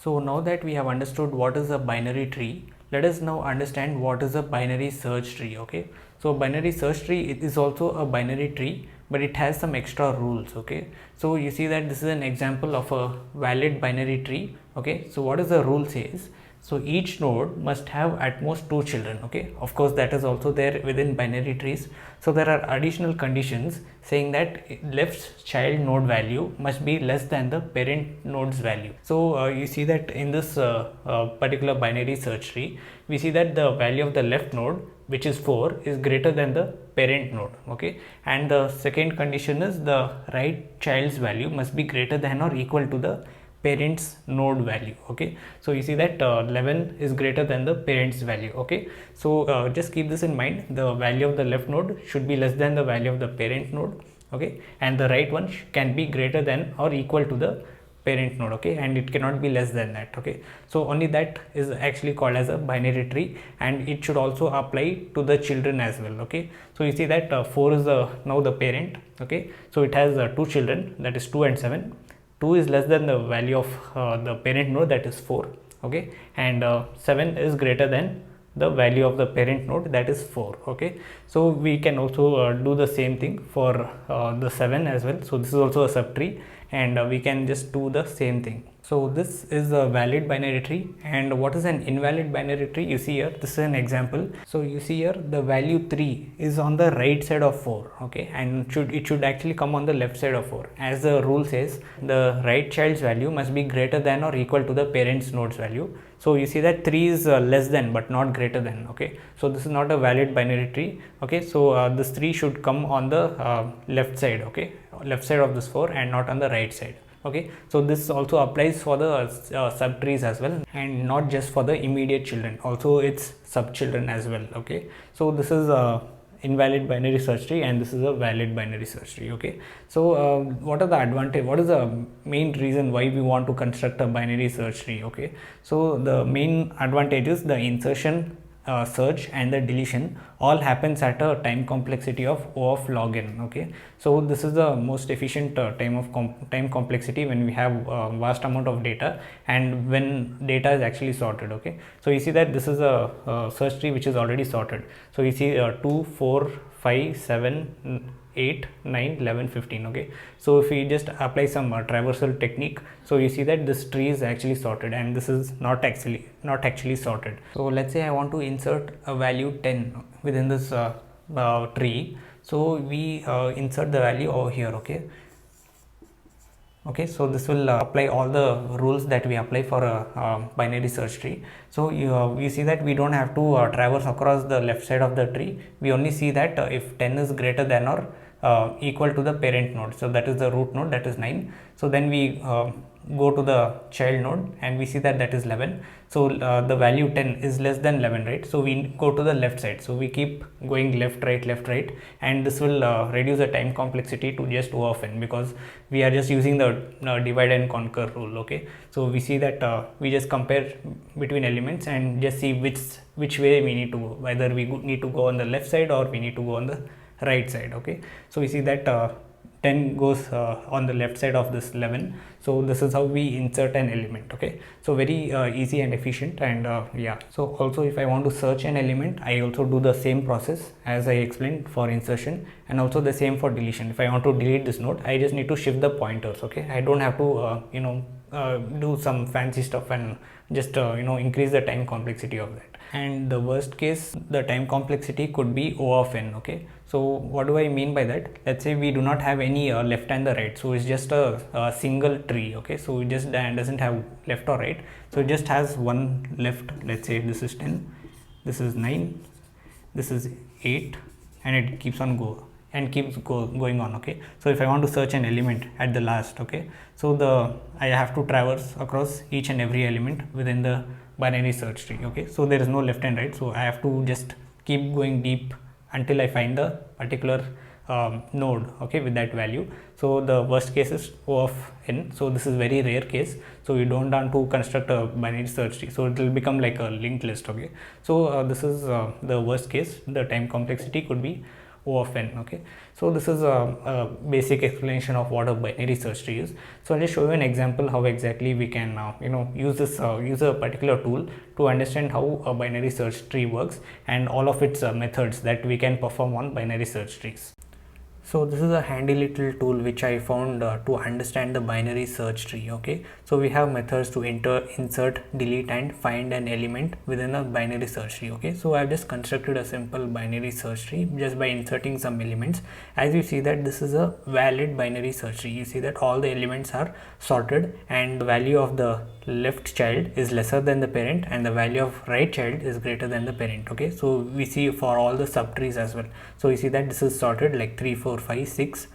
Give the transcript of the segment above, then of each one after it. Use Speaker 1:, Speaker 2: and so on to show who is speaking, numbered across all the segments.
Speaker 1: So now that we have understood what is a binary tree, let us now understand what is a binary search tree. Okay, so binary search tree, it is also a binary tree, but it has some extra rules. Okay, so you see that this is an example of a valid binary tree. Okay, so what is the rule says? So each node must have at most 2 children. Okay, of course that is also there within binary trees. So there are additional conditions saying that left child node value must be less than the parent node's value. So you see that in this particular binary search tree, we see that the value of the left node, which is 4, is greater than the parent node. Okay, and the second condition is the right child's value must be greater than or equal to the parent's node value. Okay, so you see that 11 is greater than the parent's value. Okay, so just keep this in mind, the value of the left node should be less than the value of the parent node. Okay, and the right one can be greater than or equal to the parent node. Okay, and it cannot be less than that. Okay, so only that is actually called as a binary tree, and it should also apply to the children as well. Okay, so you see that 4 is now the parent. Okay, so it has 2 children, that is 2 and 7. 2 is less than the value of the parent node, that is 4. Okay, and 7 is greater than the value of the parent node, that is 4. Okay, so we can also do the same thing for the 7 as well. So this is also a subtree, and we can just do the same thing. So this is a valid binary tree, and what is an invalid binary tree? You see here, this is an example. So you see here, the value 3 is on the right side of 4. Okay, and it should actually come on the left side of 4. As the rule says, the right child's value must be greater than or equal to the parent's node's value. So you see that 3 is less than but not greater than. Okay, so this is not a valid binary tree. Okay, so this 3 should come on the left side. Okay, left side of this 4 and not on the right side. Okay, so this also applies for the subtrees as well, and not just for the immediate children, also its sub children as well. Okay, so this is a invalid binary search tree, and this is a valid binary search tree. Okay, so what are the advantage, what is the main reason why we want to construct a binary search tree? Okay, so the main advantage is the insertion, search and the deletion all happens at a time complexity of O of log n. Okay, so this is the most efficient time complexity when we have vast amount of data and when data is actually sorted. Okay, so you see that this is a search tree which is already sorted. So you see 2, 4, 5, 7, 8, 9, 11, 15. Okay, so if we just apply some traversal technique, so you see that this tree is actually sorted and this is not actually sorted. So let's say I want to insert a value 10 within this tree. So we insert the value over here. Okay, so this will apply all the rules that we apply for a binary search tree. So we see that we don't have to traverse across the left side of the tree. We only see that if 10 is greater than or equal to the parent node, so that is the root node, that is 9. So then we go to the child node and we see that that is 11. So the value 10 is less than 11, right? So we go to the left side. So we keep going left right, and this will reduce the time complexity to just O of n, because we are just using the divide and conquer rule. Okay, so we see that we just compare between elements and just see which way we need to go, whether we need to go on the left side or we need to go on the right side. Okay, so we see that 10 goes on the left side of this 11. So this is how we insert an element. Okay, so very easy and efficient. And yeah, so also if I want to search an element, I also do the same process as I explained for insertion, and also the same for deletion. If I want to delete this node, I just need to shift the pointers. Okay, I don't have to do some fancy stuff and just increase the time complexity of that. And the worst case, the time complexity could be O of n. Okay, so what do I mean by that? Let's say we do not have any left and the right, so it's just a single tree. Okay, so it just doesn't have left or right, so it just has one left. Let's say this is 10, this is 9, this is 8, and it keeps on going on. Okay, so if I want to search an element at the last, okay, so I have to traverse across each and every element within the binary search tree. Okay, so there is no left and right, so I have to just keep going deep until I find the particular node, okay, with that value. So the worst case is O of n. So this is very rare case, so you don't want to construct a binary search tree, so it will become like a linked list. Okay, so this is the worst case. The time complexity could be O of n. Okay, so this is a basic explanation of what a binary search tree is. So I'll just show you an example how exactly we can use a particular tool to understand how a binary search tree works and all of its methods that we can perform on binary search trees. So this is a handy little tool which I found to understand the binary search tree. Okay, so we have methods to enter, insert, delete and find an element within a binary search tree. Okay, so I've just constructed a simple binary search tree just by inserting some elements. As you see that this is a valid binary search tree. You see that all the elements are sorted and the value of the left child is lesser than the parent and the value of right child is greater than the parent. Okay, so we see for all the subtrees as well. So you see that this is sorted like 3 4 5 6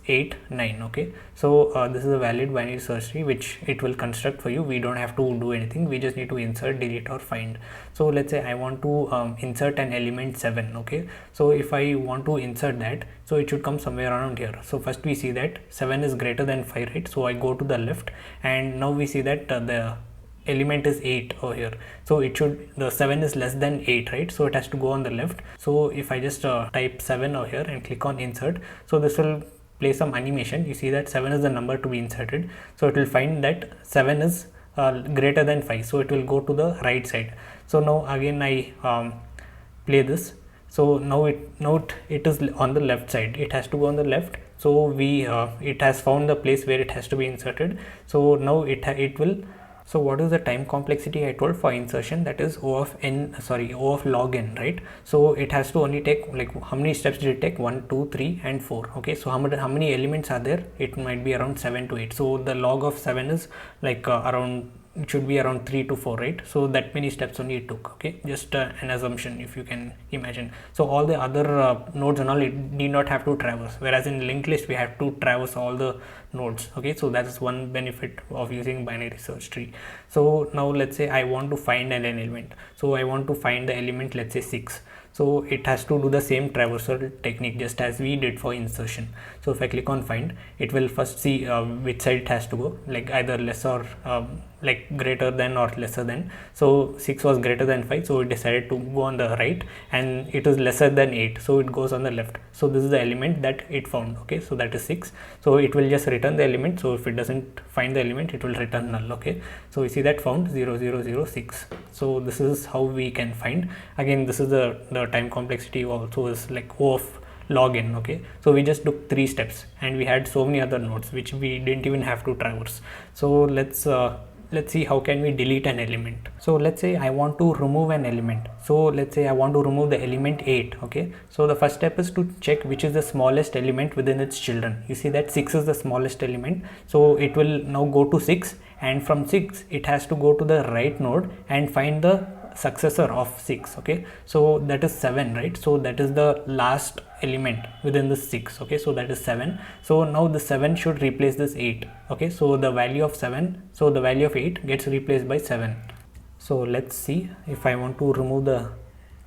Speaker 1: 8 9. Okay, so this is a valid binary search tree which it will construct for you. We don't have to do anything, we just need to insert, delete or find. So let's say I want to insert an element 7. Okay, so if I want to insert that, so it should come somewhere around here. So first we see that 7 is greater than 5, right? So I go to the left and now we see that the element is 8 over here, so it should, the 7 is less than 8, right? So it has to go on the left. So if I just type 7 over here and click on insert, so this will play some animation. You see that 7 is the number to be inserted, so it will find that 7 is greater than 5, so it will go to the right side. So now again I play this, so now it is on the left side, it has to go on the left. So we it has found the place where it has to be inserted. So now it will. So what is the time complexity I told for insertion? That is O of log n, right? So it has to only take, like, how many steps did it take? 1 2 3 and 4. Okay, so how many elements are there? It might be around 7 to 8. So the log of 7 is like around, it should be around 3 to 4, right? So that many steps only it took. Okay, just an assumption if you can imagine. So all the other nodes and all, it need not have to traverse, whereas in linked list we have to traverse all the nodes. Okay, so that is one benefit of using binary search tree. So now let's say I want to find an element, so I want to find the element, let's say 6. So it has to do the same traversal technique just as we did for insertion. So if I click on find, it will first see which side it has to go, like either less or like greater than or lesser than. So 6 was greater than 5, so it decided to go on the right, and it is lesser than 8, so it goes on the left. So this is the element that it found. Okay, so that is 6, so it will just return the element. So if it doesn't find the element, it will return null. Okay, so we see that found 0006. So this is how we can find. Again, this is the time complexity also is like O of log n. Okay, so we just took 3 steps and we had so many other nodes which we didn't even have to traverse. So let's see how can we delete an element. So let's say I want to remove an element. So let's say I want to remove the element 8. Okay, so the first step is to check which is the smallest element within its children. You see that 6 is the smallest element, so it will now go to 6, and from 6 it has to go to the right node and find the successor of 6. Okay, so that is 7, right? So that is the last element within the 6. Okay, so that is 7. So now the 7 should replace this 8. Okay, so the value of 7, so the value of 8 gets replaced by 7. So let's see if I want to remove the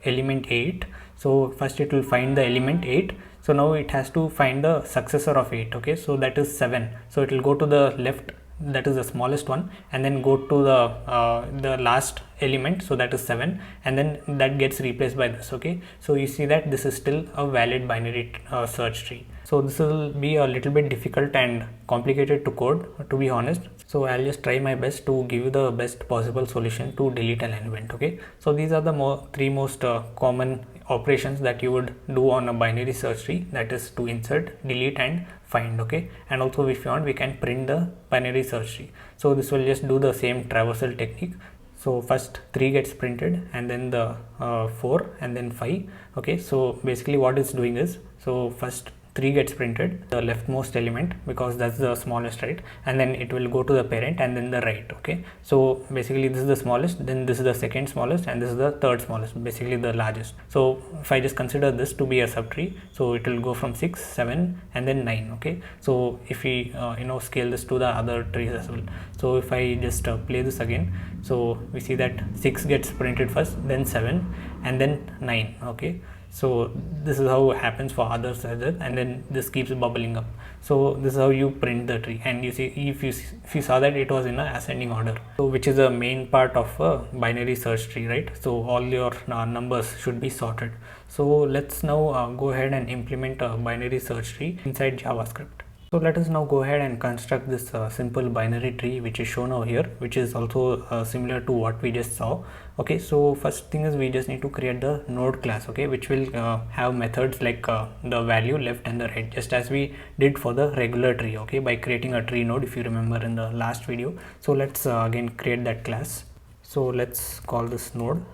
Speaker 1: element 8. So first it will find the element 8. So now it has to find the successor of 8. Okay, so that is 7. So it will go to the left, that is the smallest one, and then go to the last element, so that is 7, and then that gets replaced by this. Okay, so you see that this is still a valid binary search tree. So this will be a little bit difficult and complicated to code, to be honest. So I'll just try my best to give you the best possible solution to delete an element. Okay, so these are the three most common operations that you would do on a binary search tree, that is to insert, delete and find. Okay, and also if you want, we can print the binary search tree. So this will just do the same traversal technique. So first 3 gets printed, and then the 4, and then 5. Okay, so basically what it's doing is, so first 3 gets printed, the leftmost element, because that's the smallest, right? And then it will go to the parent and then the right. Okay, so basically this is the smallest, then this is the second smallest, and this is the third smallest, basically the largest. So if I just consider this to be a subtree, so it will go from 6, 7 and then 9. Okay, so if we scale this to the other trees as well, so if I just play this again, so we see that 6 gets printed first, then 7 and then 9. Okay, So this is how it happens for others as well, and then this keeps bubbling up. So this is how you print the tree, and you see if you saw that it was in a ascending order, so which is a main part of a binary search tree, right? So all your numbers should be sorted. So let's now go ahead and implement a binary search tree inside JavaScript. So let us now go ahead and construct this simple binary tree which is shown over here, which is also similar to what we just saw. Okay, so first thing is we just need to create the node class, okay, which will have methods like the value, left and the right, just as we did for the regular tree, okay, by creating a tree node, if you remember in the last video. So let's again create that class. So let's call this node,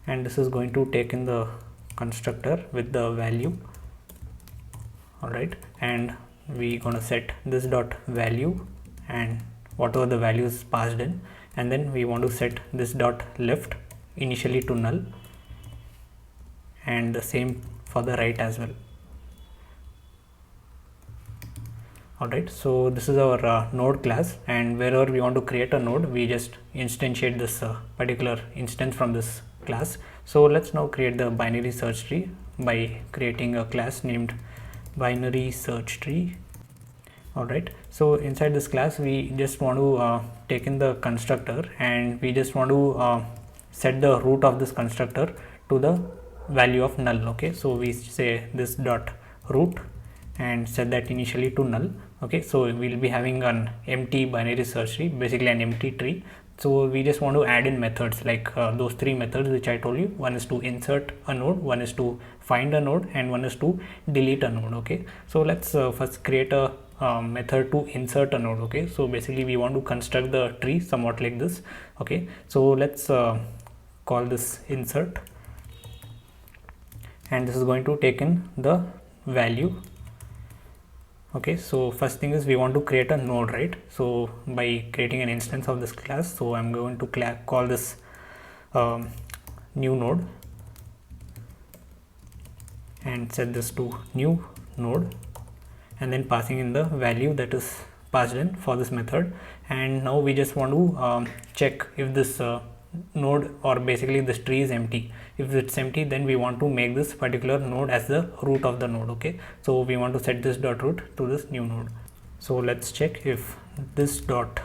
Speaker 1: and this is going to take in the constructor with the value. All right, and we gonna set this dot value and whatever the values passed in, and then we want to set this dot left initially to null, and the same for the right as well. All right, so this is our node class, and wherever we want to create a node, we just instantiate this particular instance from this class. So let's now create the binary search tree by creating a class named binary search tree. All right, so inside this class we just want to take in the constructor, and we just want to set the root of this constructor to the value of null. Okay, so we say this dot root and set that initially to null. Okay, so we'll be having an empty binary search tree, basically an empty tree. So we just want to add in methods like those three methods which I told you. One is to insert a node, one is to find a node, and one is to delete a node. Okay, so let's first create a method to insert a node. Okay, so basically we want to construct the tree somewhat like this. Okay, so let's call this insert, and this is going to take in the value. Okay, so first thing is we want to create a node, right? So by creating an instance of this class, so I'm going to call this new node and set this to new node, and then passing in the value that is passed in for this method. And now we just want to check if this node, or basically this tree, is empty. If it's empty, then we want to make this particular node as the root of the node. Okay, so we want to set this dot root to this new node. So let's check if this dot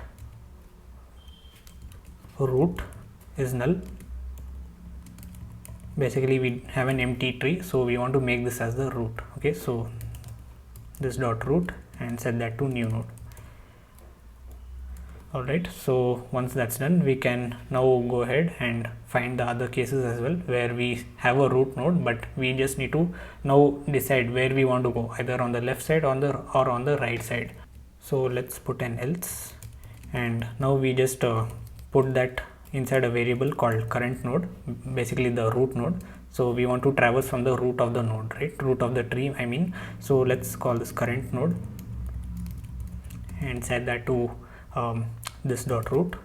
Speaker 1: root is null. Basically we have an empty tree, so we want to make this as the root. Okay, so this dot root and set that to new node. All right, so once that's done, we can now go ahead and find the other cases as well, where we have a root node, but we just need to now decide where we want to go, either on the left side or on the right side. So let's put an else, and now we just put that inside a variable called current node, basically the root node. So we want to traverse from the root of the node, right? Root of the tree, I mean. So let's call this current node and set that to this dot root.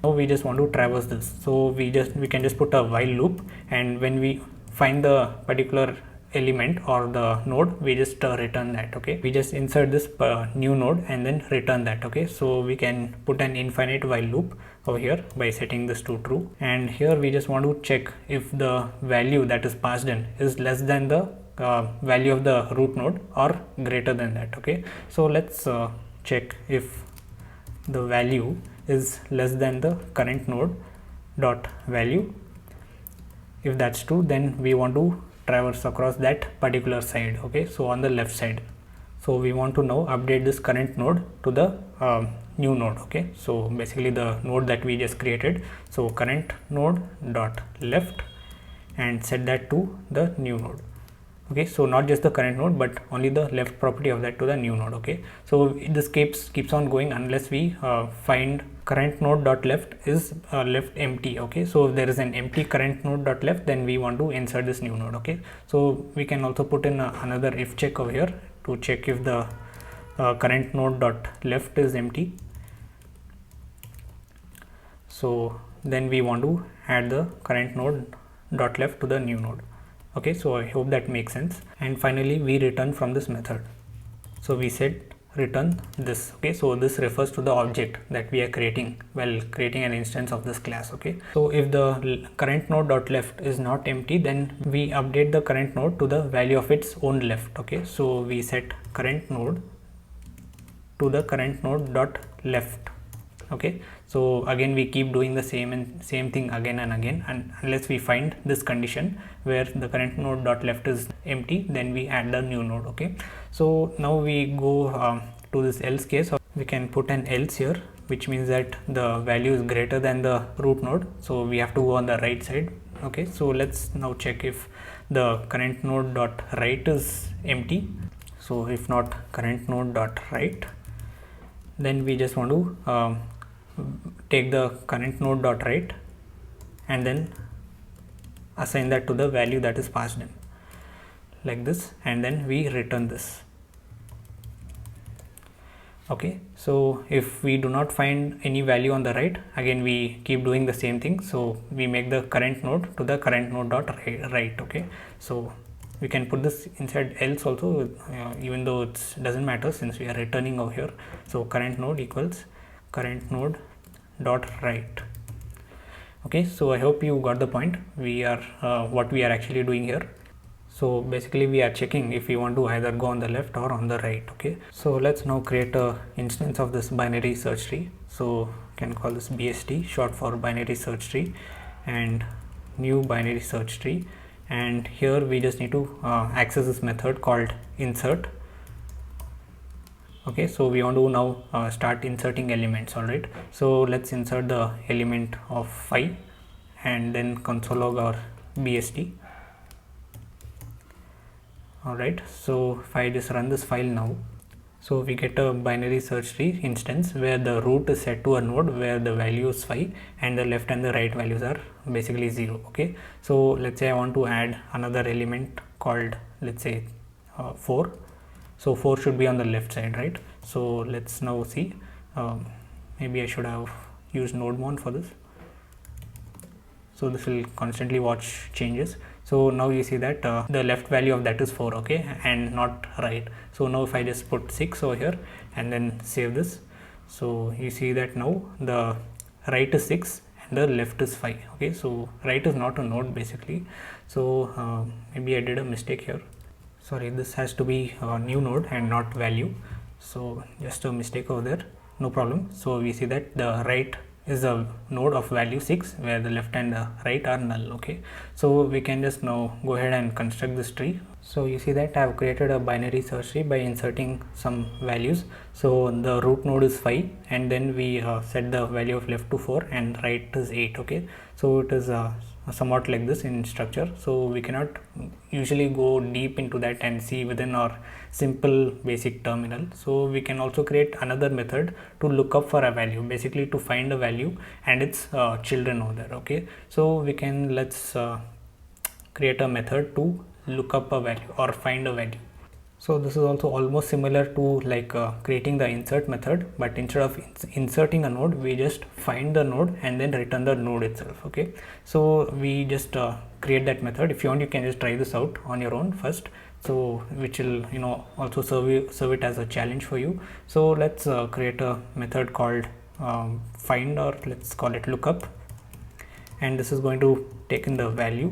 Speaker 1: Now we just want to traverse this, so we can just put a while loop, and when we find the particular element or the node, we just return that. Okay, we just insert this new node and then return that. Okay, so we can put an infinite while loop over here by setting this to true, and here we just want to check if the value that is passed in is less than the value of the root node or greater than that. Okay, so let's check if the value is less than the current node dot value. If that's true, then we want to traverse across that particular side. Okay, so on the left side, so we want to now update this current node to the new node. Okay, so basically the node that we just created, so current node dot left and set that to the new node. Okay, so not just the current node, but only the left property of that to the new node. Okay, so this keeps on going unless we find current node dot left is left empty. Okay, so if there is an empty current node dot left, then we want to insert this new node. Okay, so we can also put in another if check over here to check if the current node dot left is empty. So then we want to add the current node dot left to the new node. Okay, so I hope that makes sense. And finally we return from this method. So we said return this. Okay, so this refers to the object that we are creating while creating an instance of this class. Okay, so if the current node dot left is not empty, then we update the current node to the value of its own left. Okay, so we set current node to the current node dot left. Okay, so again we keep doing the same thing again and again, and unless we find this condition where the current node dot left is empty, then we add the new node. Okay, so now we go to this else case. We can put an else here, which means that the value is greater than the root node, so we have to go on the right side. Okay, so let's now check if the current node dot right is empty. So if not current node dot right, then we just want to take the current node dot right and then assign that to the value that is passed in, like this, and then we return this. Okay, so if we do not find any value on the right, again we keep doing the same thing. So we make the current node to the current node dot right. Okay, so we can put this inside else also, even though it doesn't matter since we are returning over here. So current node equals current node dot right. Okay, so I hope you got the point. We are what we are actually doing here. So basically we are checking if we want to either go on the left or on the right. Okay, so let's now create a instance of this binary search tree. So you can call this BST, short for binary search tree, and new binary search tree. And here we just need to access this method called insert. Okay, so we want to now start inserting elements. All right, so let's insert the element of 5 and then console log our BST. All right, so if I just run this file now, so we get a binary search tree instance where the root is set to a node where the value is 5 and the left and the right values are basically 0. Okay, so let's say I want to add another element called, let's say 4. So 4 should be on the left side, right? So let's now see, maybe I should have used nodemon for this. So this will constantly watch changes. So now you see that the left value of that is 4, okay, and not right. So now if I just put 6 over here and then save this, so you see that now the right is 6 and the left is 5. Okay, so right is not a node basically. So maybe I did a mistake here. Sorry, this has to be a new node and not value. So just a mistake over there, no problem. So we see that the right is a node of value 6 where the left and the right are null. Okay, so we can just now go ahead and construct this tree. So you see that I have created a binary search tree by inserting some values. So the root node is 5 and then we set the value of left to 4 and right is 8. Okay, so it is somewhat like this in structure. So we cannot usually go deep into that and see within our simple basic terminal. So we can also create another method to look up for a value, basically to find a value and its children over there. Okay, so we can let's create a method to look up a value or find a value. So this is also almost similar to like creating the insert method, but instead of inserting a node, we just find the node and then return the node itself. Okay, so we just create that method. If you want, you can just try this out on your own first, so which will also serve it as a challenge for you. So let's create a method called find, or let's call it lookup, and this is going to take in the value,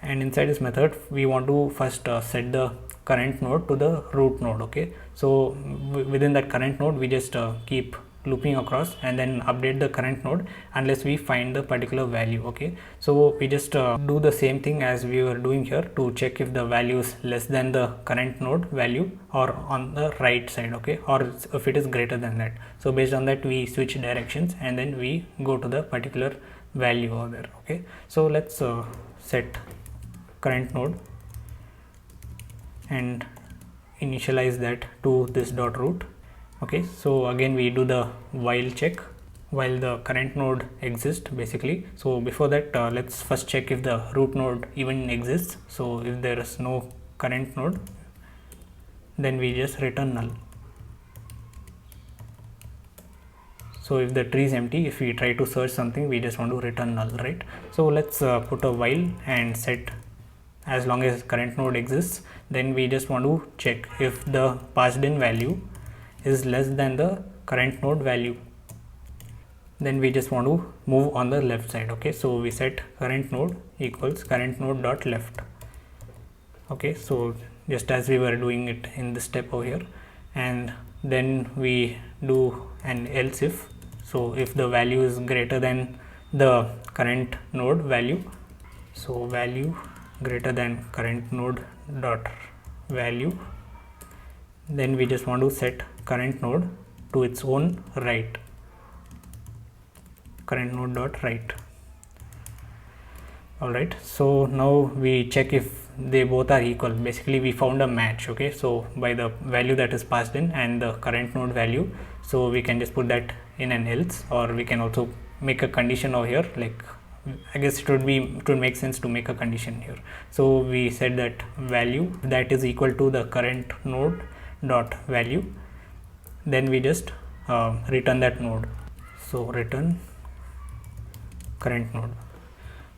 Speaker 1: and inside this method we want to first set the current node to the root node. Okay, so within that current node we just keep looping across and then update the current node unless we find the particular value. Okay, so we just do the same thing as we were doing here to check if the value is less than the current node value or on the right side, okay, or if it is greater than that. So based on that we switch directions and then we go to the particular value over there. Okay, so let's set current node and initialize that to this dot root. Okay, so again we do the while check while the current node exists basically. So before that let's first check if the root node even exists. So if there is no current node, then we just return null. So if the tree is empty, if we try to search something, we just want to return null, right? So let's put a while and set as long as current node exists. Then we just want to check if the passed in value is less than the current node value, then we just want to move on the left side. Okay, so we set current node equals current node dot left. Okay, so just as we were doing it in this step over here, and then we do an else if. So if the value is greater than the current node value, so value greater than current node dot value, then we just want to set current node to its own right, current node dot right. Alright, so now we check if they both are equal. Basically we found a match. Okay, so by the value that is passed in and the current node value, so we can just put that in an else, or we can also make a condition over here. Like, I guess it would make sense to make a condition here. So we said that value that is equal to the current node dot value, then we just return that node. So return current node.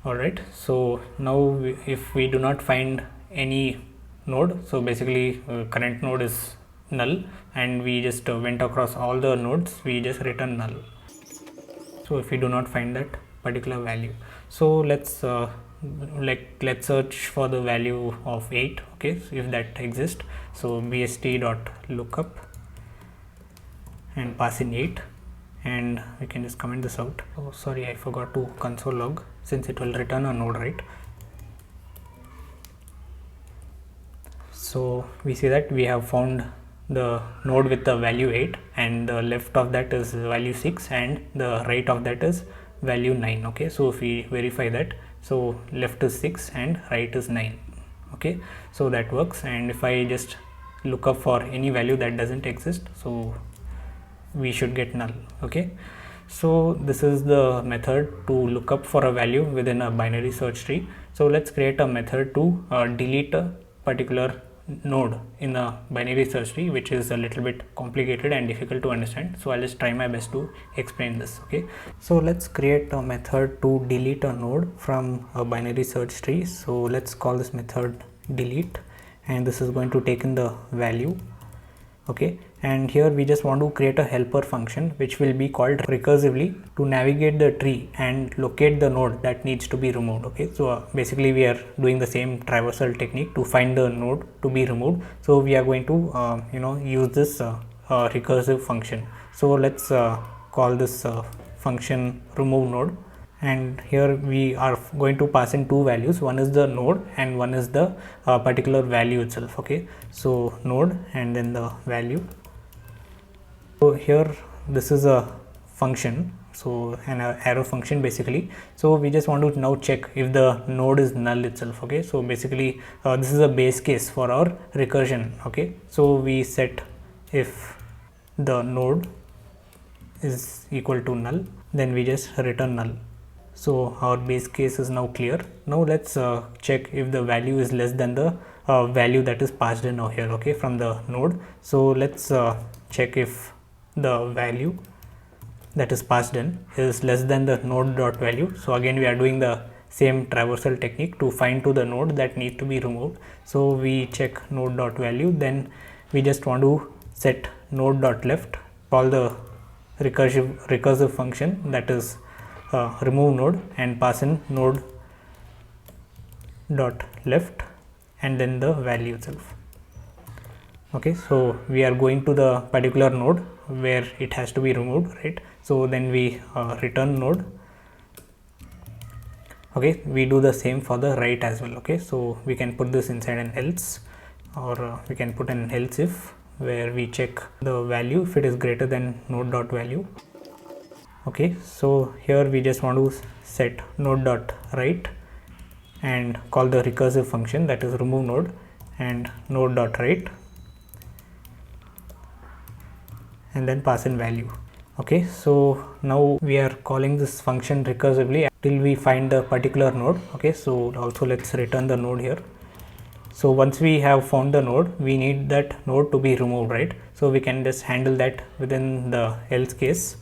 Speaker 1: Alright, so now if we do not find any node, so basically current node is null, and we just went across all the nodes, we just return null. So if we do not find that particular value, so let's search for the value of 8. Okay, so if that exists, so bst dot lookup and pass in 8, and we can just comment this out. Oh sorry, I forgot to console log, since it will return a node, right? So we see that we have found the node with the value 8, and the left of that is value 6, and the right of that is value 9. Okay, so if we verify that, so left is 6 and right is 9. Okay, so that works. And if I just look up for any value that doesn't exist, so we should get null. Okay, so this is the method to look up for a value within a binary search tree. So let's create a method to delete a particular node in a binary search tree, which is a little bit complicated and difficult to understand. So I'll just try my best to explain this. Okay, so let's create a method to delete a node from a binary search tree. So let's call this method delete, and this is going to take in the value. Okay, and here we just want to create a helper function which will be called recursively to navigate the tree and locate the node that needs to be removed. Okay, so basically we are doing the same traversal technique to find the node to be removed. So we are going to use this recursive function. So let's call this function remove node, and here we are going to pass in two values. One is the node and one is the particular value itself. Okay, so node and then the value. So here this is a function, so an arrow function basically. So we just want to now check if the node is null itself. Okay, so basically this is a base case for our recursion. Okay, so we set if the node is equal to null, then we just return null. So our base case is now clear. Now let's check if the value is less than the value that is passed in over here. Okay, from the node. So let's check if the value that is passed in is less than the node dot value. So again we are doing the same traversal technique to find to the node that needs to be removed. So we check node dot value, then we just want to set node dot left, call the recursive function, that is remove node, and pass in node dot left and then the value itself. Okay, so we are going to the particular node where it has to be removed, right? So then we return node. Okay, we do the same for the right as well. Okay, so we can put this inside an else, or we can put an else if, where we check the value if it is greater than node dot value. Okay, so here we just want to set node dot right and call the recursive function, that is remove node, and node dot right, and then pass in value. Okay, so now we are calling this function recursively till we find the particular node. Okay, so also let's return the node here. So once we have found the node, we need that node to be removed, right? So we can just handle that within the else case,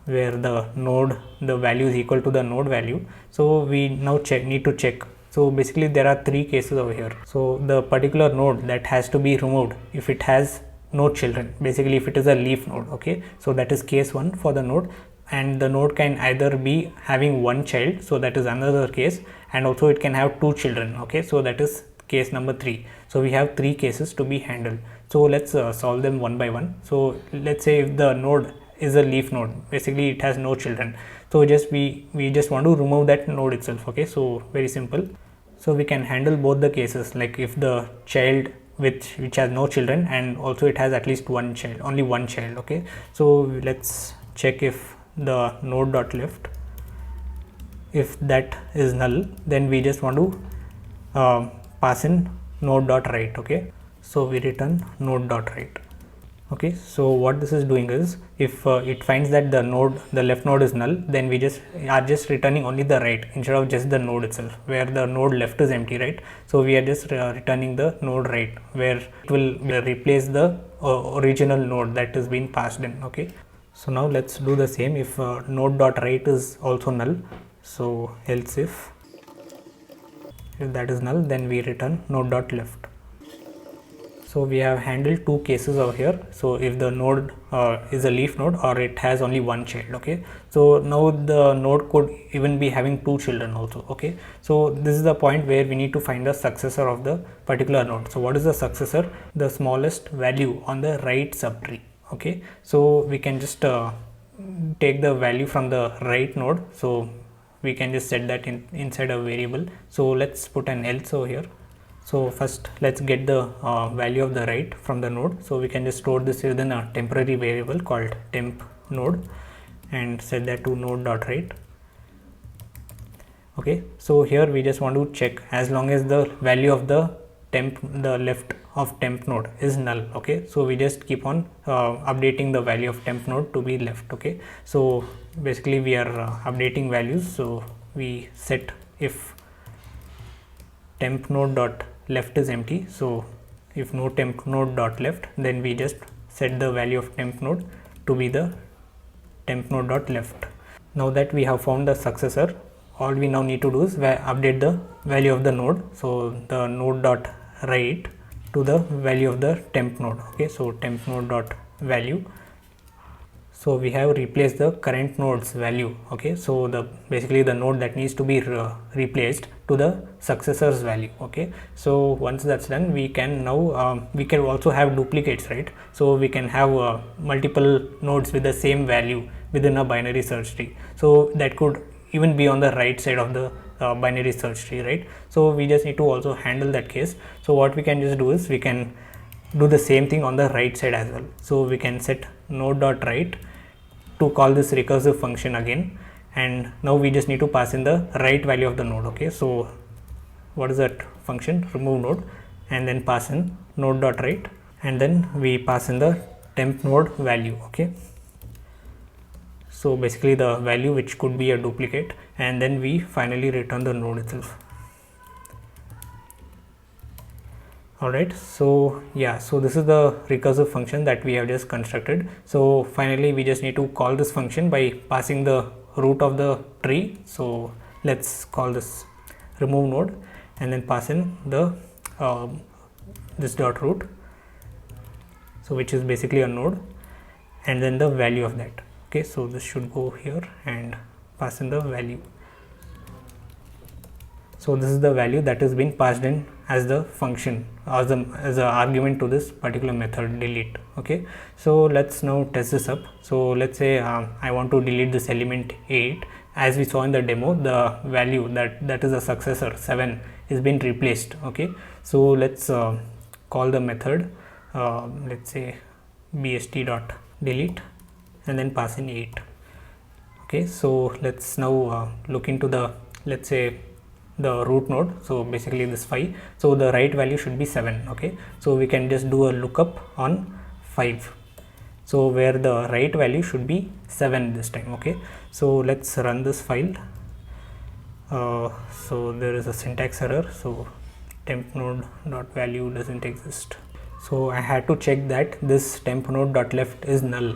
Speaker 1: where the node, the value is equal to the node value. So we now need to check. So basically there are three cases over here. So the particular node that has to be removed, if it has no children, basically if it is a leaf node. Okay, so that is case 1 for the node, and the node can either be having one child, so that is another case, and also it can have two children. Okay, so that is case number 3. So we have 3 cases to be handled. So let's solve them one by one. So let's say if the node is a leaf node, basically it has no children, so just we just want to remove that node itself. Okay, so very simple. So we can handle both the cases, like if the child which has no children, and also it has at least one child, only one child. Okay, so let's check if the node dot left, if that is null, then we just want to pass in node dot right. Okay, so we return node dot right. Okay, so what this is doing is, if it finds that the left node is null, then we are just returning only the right instead of just the node itself, where the node left is empty, right? So we are just returning the node right, where it will replace the original node that is being passed in. Okay, so now let's do the same. If node dot right is also null, so else if that is null, then we return node dot left. So we have handled 2 cases over here. So if the node is a leaf node, or it has only one child. Okay, so now the node could even be having 2 children also. Okay, so this is the point where we need to find the successor of the particular node. So what is the successor? The smallest value on the right subtree. Okay, so we can just take the value from the right node. So we can just set that inside a variable. So let's put an else over here. So first let's get the value of the right from the node. So we can just store this within a temporary variable called temp node and set that to node dot right. Okay, so here we just want to check as long as the value of the left of temp node is null. Okay, so we just keep on updating the value of temp node to be left. Okay, so basically we are updating values. So we set if temp node dot left is empty, so if no temp node dot left, then we just set the value of temp node to be the temp node dot left. Now that we have found the successor, all we now need to do is update the value of the node. So the node dot right to the value of the temp node. Okay, so temp node dot value. So we have replaced the current node's value. Okay, so basically the node that needs to be replaced to the successor's value. Okay, so once that's done, we can now we can also have duplicates, right? So we can have multiple nodes with the same value within a binary search tree. So that could even be on the right side of the binary search tree, right? So we just need to also handle that case. So what we can just do is we can do the same thing on the right side as well. So we can set node dot right to call this recursive function again, and now we just need to pass in the right value of the node. Okay, so what is that function? Remove node, and then pass in node dot right, and then we pass in the temp node value. Okay, so basically the value which could be a duplicate, and then we finally return the node itself. Alright, so yeah, so this is the recursive function that we have just constructed. So finally we just need to call this function by passing the root of the tree. So let's call this remove node and then pass in the this dot root, so which is basically a node, and then the value of that. Okay, so this should go here and pass in the value. So this is the value that has been passed in as the function, as an argument to this particular method delete. Okay, so let's now test this up. So let's say I want to delete this element 8. As we saw in the demo, the value that is a successor 7 is been replaced. Okay, so let's call the method let's say bst dot delete and then pass in 8. Okay, so let's now look into the, let's say, the root node. So basically this 5, so the right value should be 7. Okay, so we can just do a lookup on 5, so where the right value should be 7 this time. Okay, so let's run this file. So there is a syntax error, so temp node dot value doesn't exist. So I had to check that this temp node dot left is null.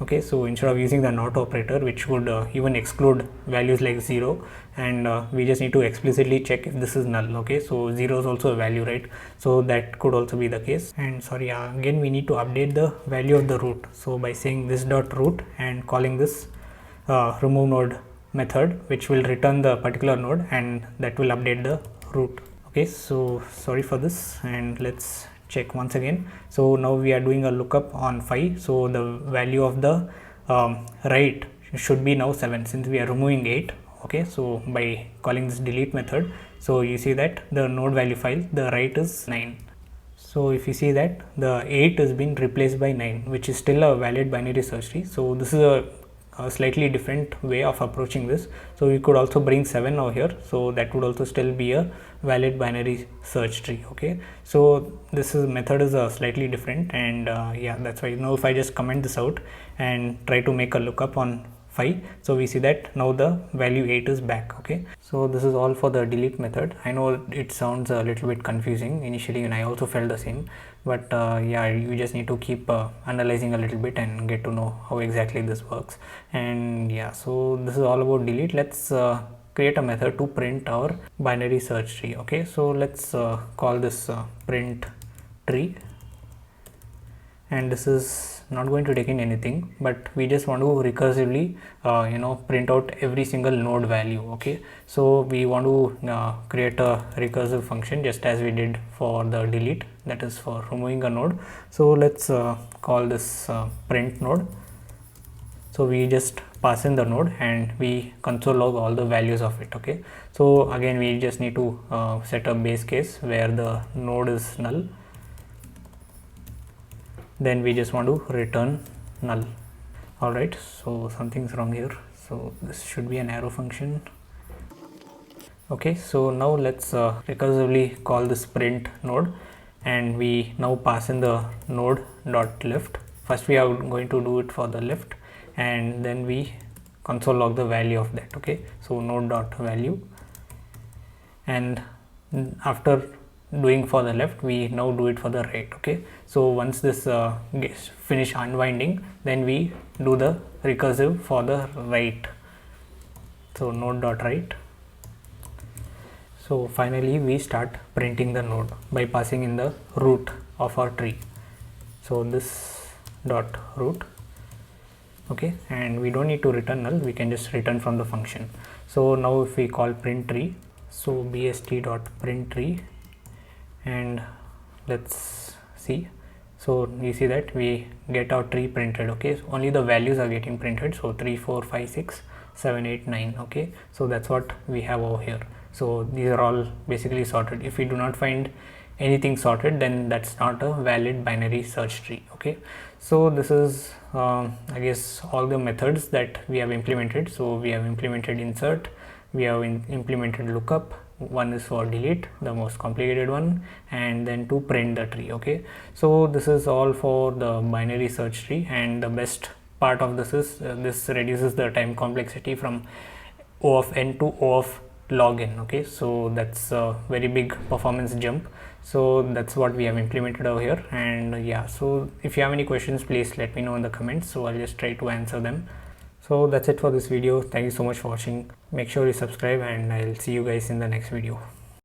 Speaker 1: Okay, okay. So instead of using the not operator, which would even exclude values like 0, and we just need to explicitly check if this is null, okay. So 0 is also a value, right? So that could also be the case. And sorry, again we need to update the value of the root. So by saying this dot root and calling this remove node method, which will return the particular node, and that will update the root. Okay, so sorry for this, and let's check once again. So now we are doing a lookup on 5, so the value of the right should be now 7 since we are removing 8. Okay, so by calling this delete method, so you see that the node value file, the right is 9. So if you see that the 8 has been replaced by 9, which is still a valid binary search tree. So this is a slightly different way of approaching this. So we could also bring 7 over here, so that would also still be a valid binary search tree. Okay, so this is method is slightly different, and yeah, that's why now if I just comment this out and try to make a lookup on 5, so we see that now the value 8 is back. Okay, so this is all for the delete method. I know it sounds a little bit confusing initially, and I also felt the same, but yeah, you just need to keep analyzing a little bit and get to know how exactly this works. And yeah, so this is all about delete. Let's create a method to print our binary search tree. Okay, so let's call this print tree, and this is not going to take in anything, but we just want to recursively print out every single node value. Okay, so we want to create a recursive function just as we did for the delete, that is for removing a node. So let's call this print node. So we just pass in the node and we console log all the values of it. Okay, so again we just need to set a base case where the node is null, then we just want to return null. All right, so something's wrong here, so this should be an arrow function. Okay, so now let's recursively call this print node, and we now pass in the node dot left. First we are going to do it for the left, and then we console log the value of that. Okay, so node dot value, and after doing for the left, we now do it for the right. Okay, so once this gets finish unwinding, then we do the recursive for the right. So node dot right. So finally we start printing the node by passing in the root of our tree. So this dot root. Okay, and we don't need to return null, we can just return from the function. So now if we call print tree, so bst dot print tree, and let's see, so you see that we get our tree printed. Okay, so only the values are getting printed, so 3 4 5 6 7 8 9. Okay, so that's what we have over here. So these are all basically sorted. If we do not find anything sorted, then that's not a valid binary search tree. Okay, so this is I guess all the methods that we have implemented. So we have implemented insert, we have implemented lookup, one is for delete, the most complicated one, and then to print the tree. Okay, so this is all for the binary search tree, and the best part of this is this reduces the time complexity from O of n to O of log n. Okay, so that's a very big performance jump. So that's what we have implemented over here. And yeah, so if you have any questions, please let me know in the comments, so I'll just try to answer them. So that's it for this video. Thank you so much for watching. Make sure you subscribe, and I'll see you guys in the next video.